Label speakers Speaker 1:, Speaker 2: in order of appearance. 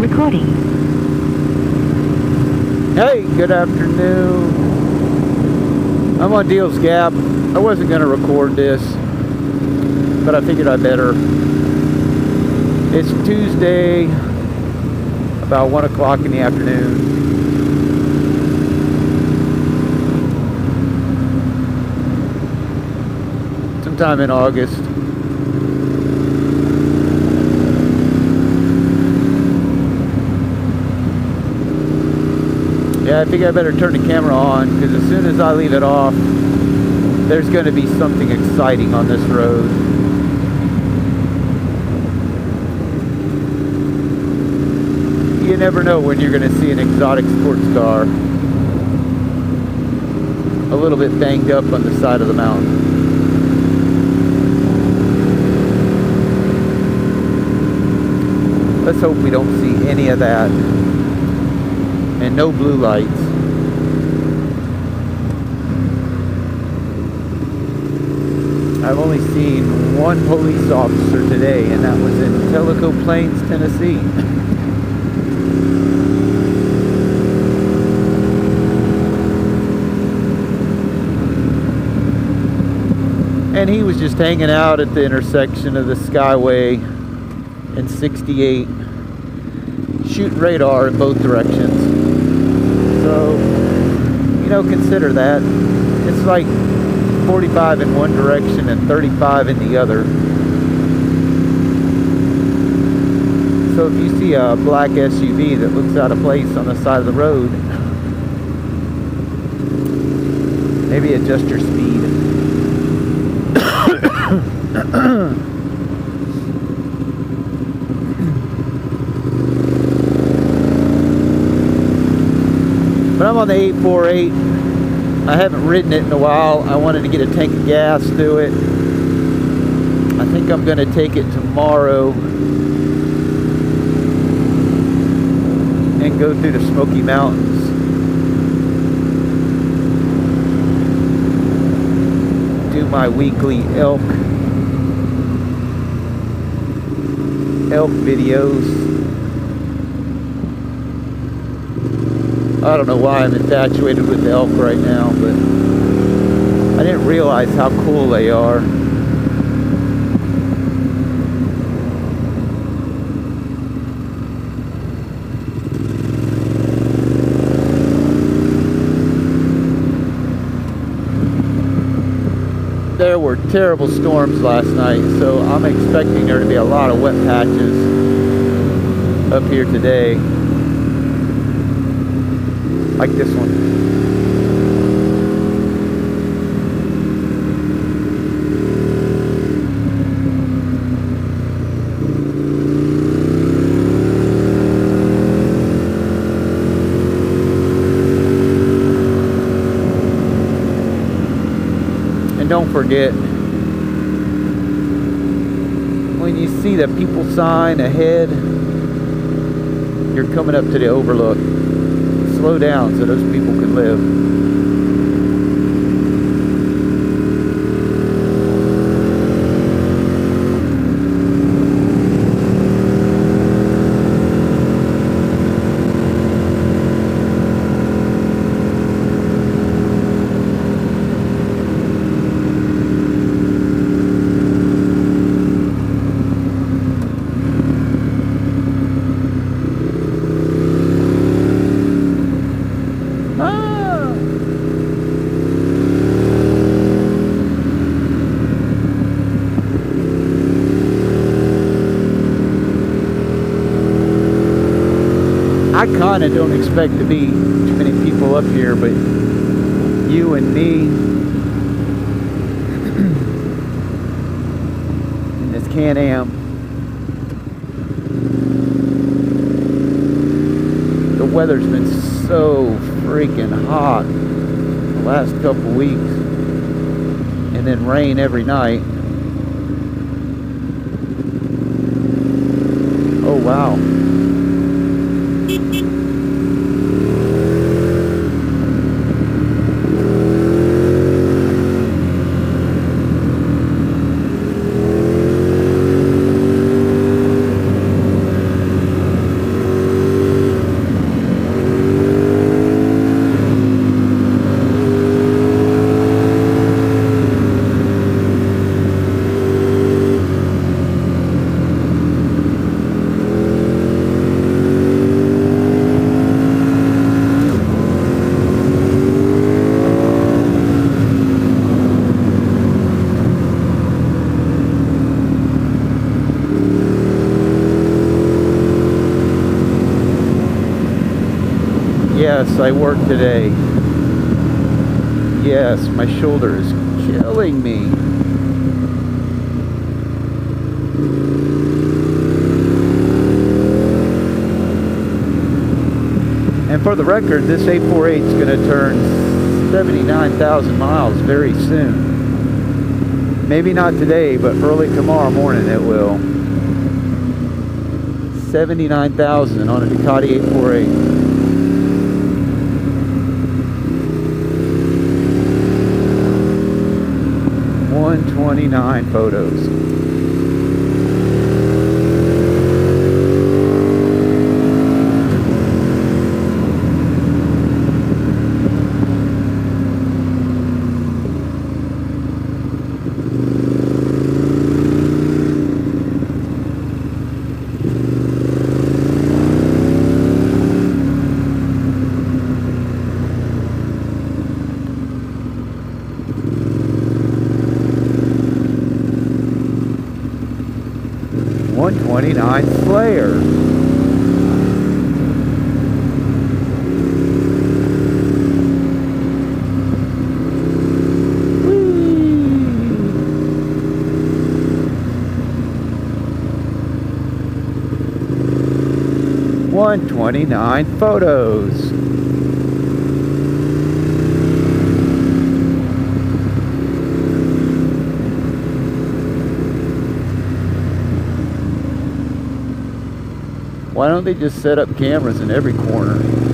Speaker 1: recording.
Speaker 2: Hey, good afternoon. I'm on Deals Gap. I wasn't going to record this, but I figured I better. It's Tuesday, about 1 o'clock in the afternoon. Sometime in August. Yeah, I think I better turn the camera on, because as soon as I leave it off, there's going to be something exciting on this road. You never know when you're going to see an exotic sports car a little bit banged up on the side of the mountain. Let's hope we don't see any of that. And no blue lights. I've only seen one police officer today, and that was in Tellico Plains, Tennessee. And he was just hanging out at the intersection of the Skyway and 68, shooting radar in both directions. So, you know, consider that. It's like 45 in one direction and 35 in the other. So if you see a black SUV that looks out of place on the side of the road, maybe adjust your speed. But I'm on the 848. I haven't ridden it in a while. I wanted to get a tank of gas through it. I think I'm going to take it tomorrow and go through the Smoky Mountains. Do my weekly elk videos. I don't know why I'm infatuated with the elk right now, but I didn't realize how cool they are. There were terrible storms last night, so I'm expecting there to be a lot of wet patches up here today. Like this one. And don't forget, when you see the people sign ahead, you're coming up to the overlook. Slow down so those people can live. I kind of don't expect to be too many people up here, but you and me in this Can-Am. The weather's been so freaking hot the last couple weeks, and then rain every night. Oh wow. Yes, I work today. Yes, my shoulder is killing me. And for the record, this 848 is going to turn 79,000 miles very soon. Maybe not today, but early tomorrow morning it will. 79,000 on a Ducati 848. 129 photos. Slayer. Whee! 129 photos. Why don't they just set up cameras in every corner?